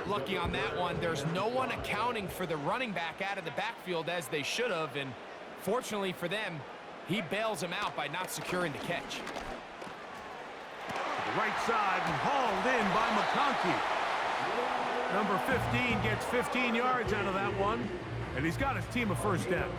lucky on that one. There's no one accounting for the running back out of the backfield as they should have, and fortunately for them, he bails him out by not securing the catch. The right side and hauled in by McConkey. Number 15 gets 15 yards out of that one, and he's got his team a first down.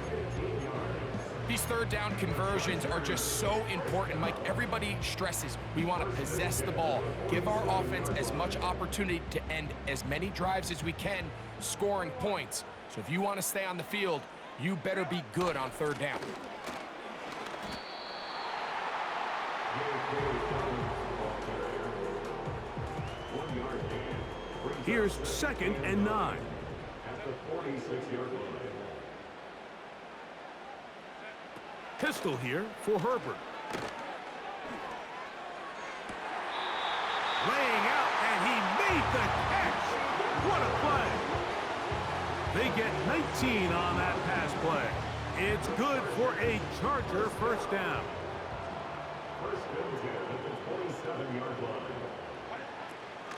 These third down conversions are just so important, Mike. Everybody stresses we want to possess the ball, give our offense as much opportunity to end as many drives as we can, scoring points. So if you want to stay on the field, you better be good on third down. Here's 2nd and 9. At the 46-yard line. Pistol here for Herbert. Laying out, and he made the catch. What a play. They get 19 on that pass play. It's good for a Charger first down. First and 10 at the 27-yard line.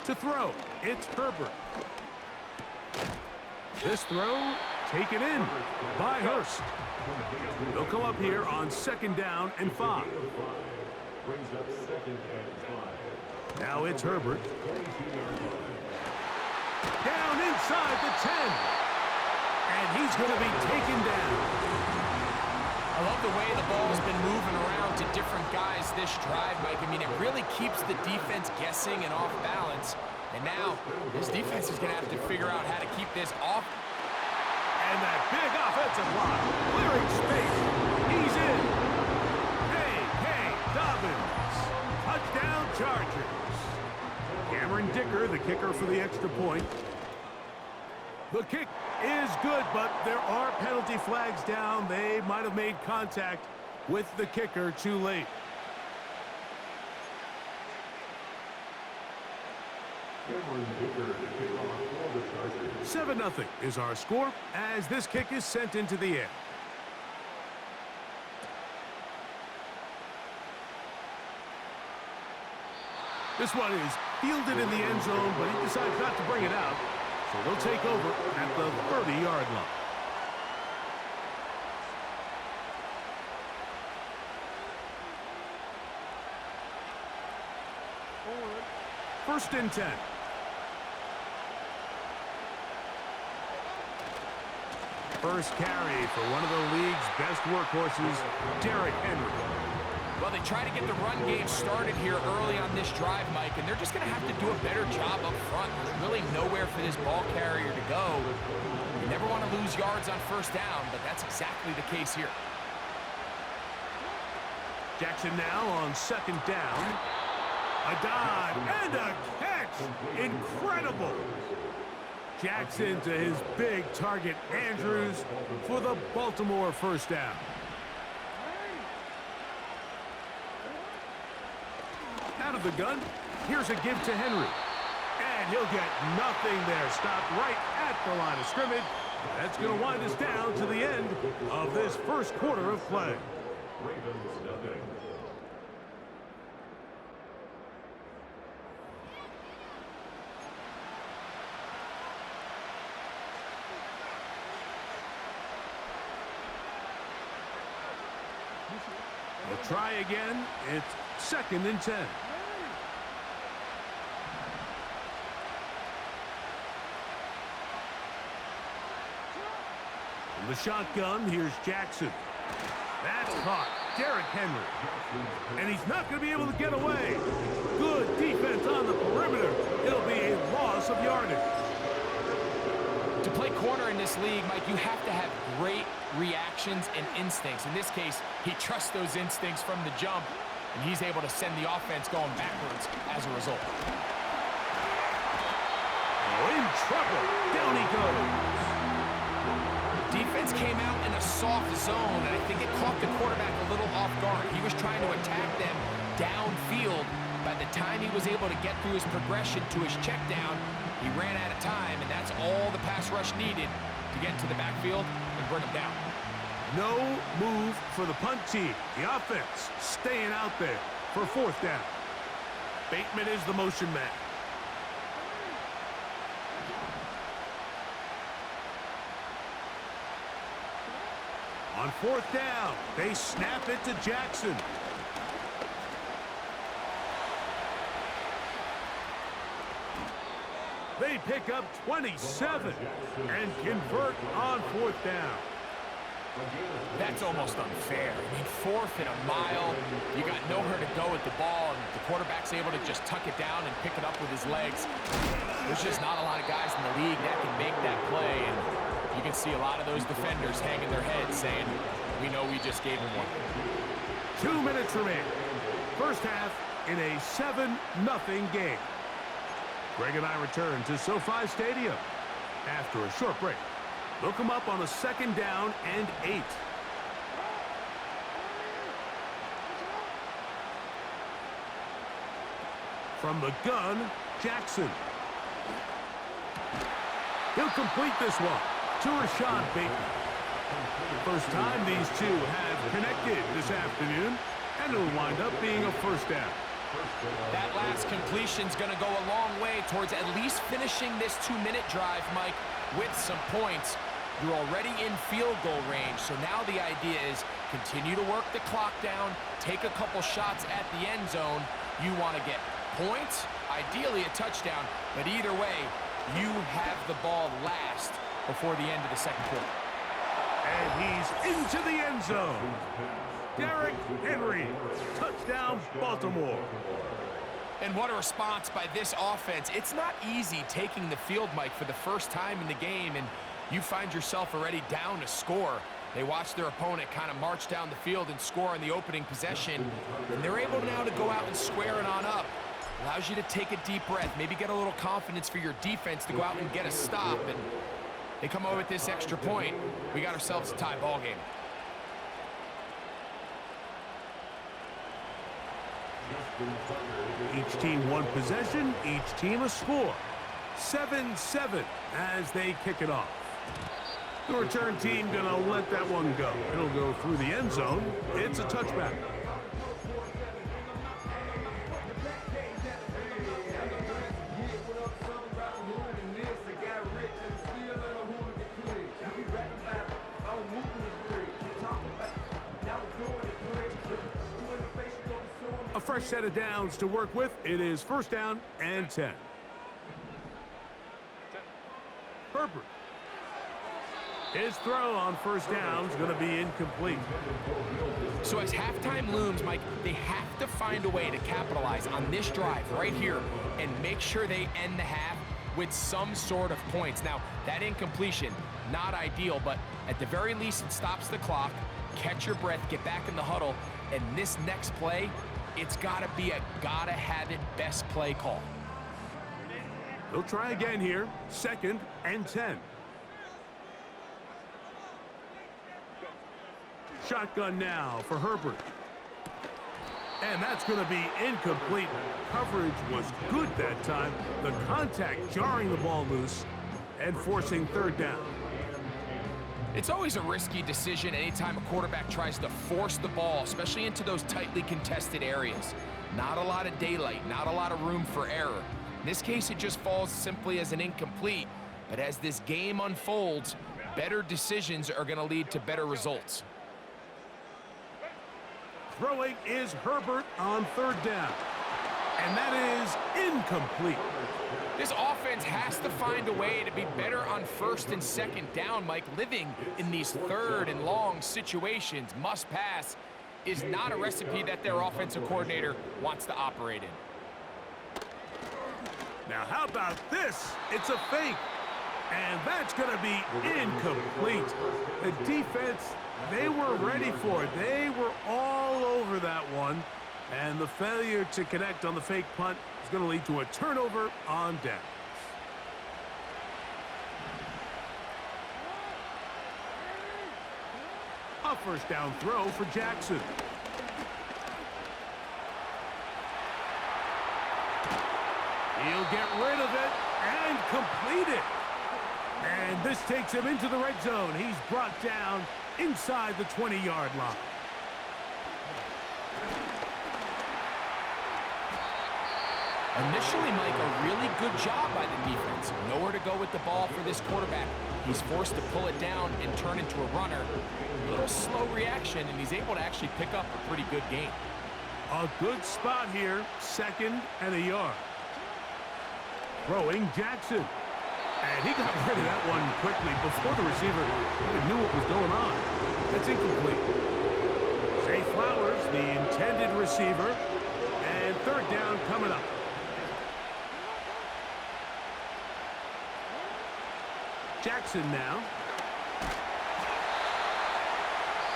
To throw, it's Herbert. This throw taken in by Hurst. They'll come up here on 2nd down and 5. Brings up 2nd and 5. Now it's Herbert. Down inside the 10. And he's going to be taken down. I love the way the ball's been moving around to different guys this drive, Mike. I mean, it really keeps the defense guessing and off balance. And now, this defense is going to have to figure out how to keep this off. And that big offensive line, clearing space. He's in. Hey, Dobbins. Touchdown Chargers. Cameron Dicker, the kicker for the extra point. The kick is good, but there are penalty flags down. They might have made contact with the kicker too late. 7-0 is our score as this kick is sent into the air. This one is fielded in the end zone, but he decides not to bring it out. So they'll take over at the 30-yard line. First and 10. First carry for one of the league's best workhorses, Derrick Henry. Well, they try to get the run game started here early on this drive, Mike, and they're just going to have to do a better job up front. There's really nowhere for this ball carrier to go. You never want to lose yards on first down, but that's exactly the case here. Jackson now on 2nd down. A dive and a catch. Incredible. Jackson to his big target, Andrews, for the Baltimore first down. Out of the gun, here's a give to Henry. And he'll get nothing there. Stopped right at the line of scrimmage. That's going to wind us down to the end of this first quarter of play. Ravens nothing. We'll try again. It's 2nd and 10. In the shotgun, here's Jackson. That's caught. Derrick Henry. And he's not going to be able to get away. Good defense on the perimeter. It'll be a loss of yardage. To play corner in this league, Mike, you have to have great reactions and instincts. In this case, he trusts those instincts from the jump, and he's able to send the offense going backwards as a result. Oh, in trouble. Down he goes. Defense came out in a soft zone, and I think it caught the quarterback a little off guard. He was trying to attack them downfield. By the time he was able to get through his progression to his check down, he ran out of time, and that's all the pass rush needed to get to the backfield and bring him down. No move for the punt team. The offense staying out there for 4th down. Bateman is the motion man. On fourth down, they snap it to Jackson. They pick up 27 and convert on fourth down. That's almost unfair. I mean, fourth and a mile, you got nowhere to go with the ball, and the quarterback's able to just tuck it down and pick it up with his legs. There's just not a lot of guys in the league that can make that play, and you can see a lot of those defenders hanging their heads saying, we know we just gave him one. 2 minutes remaining. First half in a 7-0 game. Greg and I return to SoFi Stadium after a short break. Look them up on a 2nd down and 8. From the gun, Jackson. He'll complete this one to Rashad Bateman. First time these two have connected this afternoon, and it'll wind up being a first down. That last completion's going to go a long way towards at least finishing this 2-minute drive, Mike, with some points. You're already in field goal range, so now the idea is continue to work the clock down, take a couple shots at the end zone. You want to get points, ideally a touchdown, but either way, you have the ball last before the end of the second quarter. And he's into the end zone. Derrick Henry, touchdown Baltimore. And what a response by this offense. It's not easy taking the field, Mike, for the first time in the game, and you find yourself already down to score. They watch their opponent kind of march down the field and score on the opening possession, and they're able now to go out and square it on up. Allows you to take a deep breath, maybe get a little confidence for your defense to go out and get a stop, and they come over with this extra point. We got ourselves a tie ball game. Each team one possession, each team a score. 7-7 as they kick it off. The return team gonna let that one go. It'll go through the end zone. It's a touchback. A fresh set of downs to work with. It is first down and 10. Herbert. His throw on first down is going to be incomplete. So as halftime looms, Mike, they have to find a way to capitalize on this drive right here and make sure they end the half with some sort of points. Now, that incompletion, not ideal, but at the very least, it stops the clock. Catch your breath, get back in the huddle, and this next play, it's got to be a gotta-have-it best play call. They'll try again here. 2nd and 10. Shotgun now for Herbert. And that's going to be incomplete. Coverage was good that time. The contact jarring the ball loose and forcing third down. It's always a risky decision anytime a quarterback tries to force the ball, especially into those tightly contested areas. Not a lot of daylight, not a lot of room for error. In this case, it just falls simply as an incomplete. But as this game unfolds, better decisions are going to lead to better results. Throwing is Herbert on third down. And that is incomplete. This offense has to find a way to be better on first and second down, Mike. Living in these third and long situations, must pass, is not a recipe that their offensive coordinator wants to operate in. Now, how about this? It's a fake. And that's going to be incomplete. The defense, they were ready for it. They were all over that one. And the failure to connect on the fake punt is going to lead to a turnover on downs. A first down throw for Jackson. He'll get rid of it and complete it. And this takes him into the red zone. He's brought down inside the 20-yard line. Initially, Mike, a really good job by the defense. Nowhere to go with the ball for this quarterback. He's forced to pull it down and turn into a runner. A little slow reaction, and he's able to actually pick up a pretty good gain. A good spot here, 2nd and a yard. Throwing Jackson. And he got rid of that one quickly before the receiver even knew what was going on. That's incomplete. Zay Flowers, the intended receiver. And 3rd down coming up. Jackson now.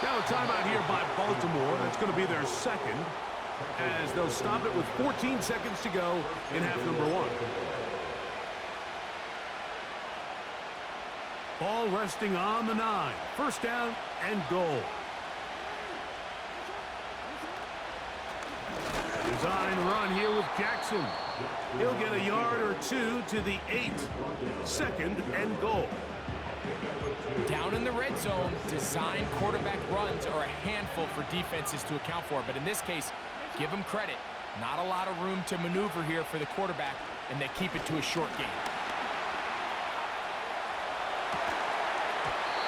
Now a timeout here by Baltimore. That's going to be their 2nd, as they'll stop it with 14 seconds to go in half number 1. Ball resting on the 9. 1st down and goal. Design run here with Jackson. He'll get a yard or 2 to the 8. 2nd and goal. Down in the red zone, design quarterback runs are a handful for defenses to account for. But in this case, give them credit. Not a lot of room to maneuver here for the quarterback, and they keep it to a short game.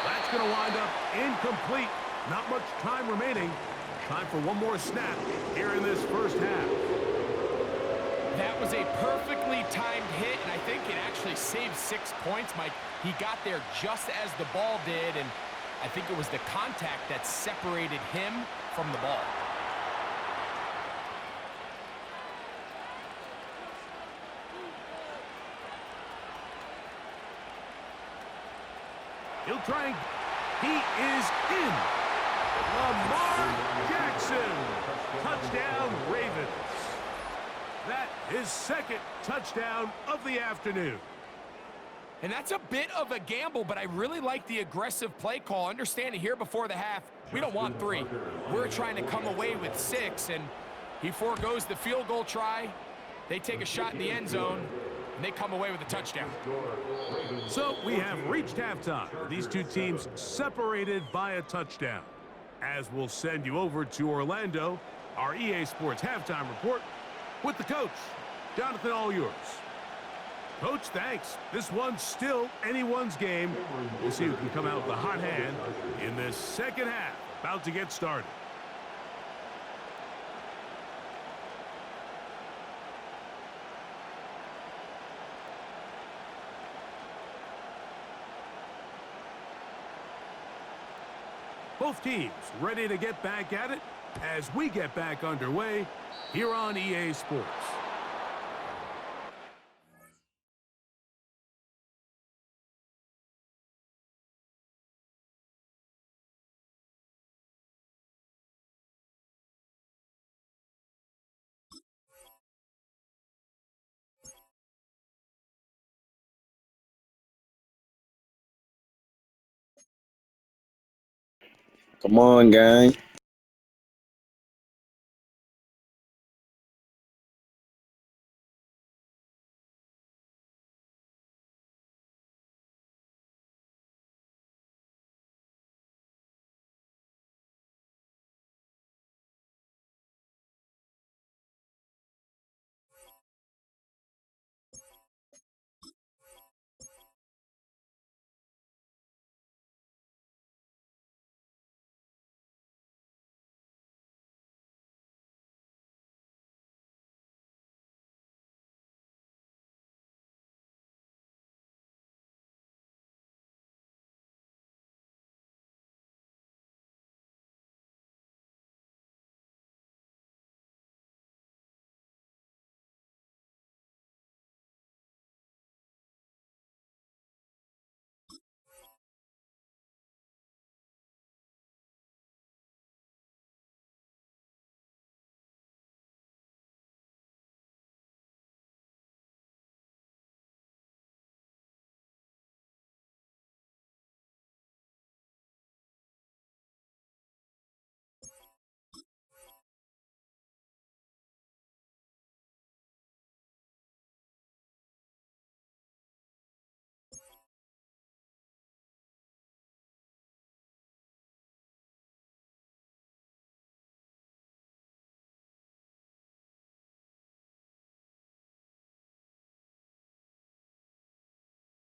That's going to wind up incomplete. Not much time remaining. Time for one more snap here in this 1st half. That was a perfectly timed hit, and I think it actually saved 6 points, Mike. He got there just as the ball did, and I think it was the contact that separated him from the ball. He'll try and... He is in. Lamar Jackson. Touchdown, Ravens. That is 2nd touchdown of the afternoon. And that's a bit of a gamble, but I really like the aggressive play call. Understanding here before the half, we don't want 3. We're trying to come away with 6, and he forgoes the field goal try. They take a shot in the end zone, and they come away with a touchdown. So we have reached halftime. These two teams separated by a touchdown. As we'll send you over to Orlando, our EA Sports halftime report with the coach. Jonathan, all yours. Coach, thanks. This one's still anyone's game. We'll see who can come out with a hot hand in this 2nd half. About to get started. Both teams ready to get back at it as we get back underway here on EA Sports. Come on, gang.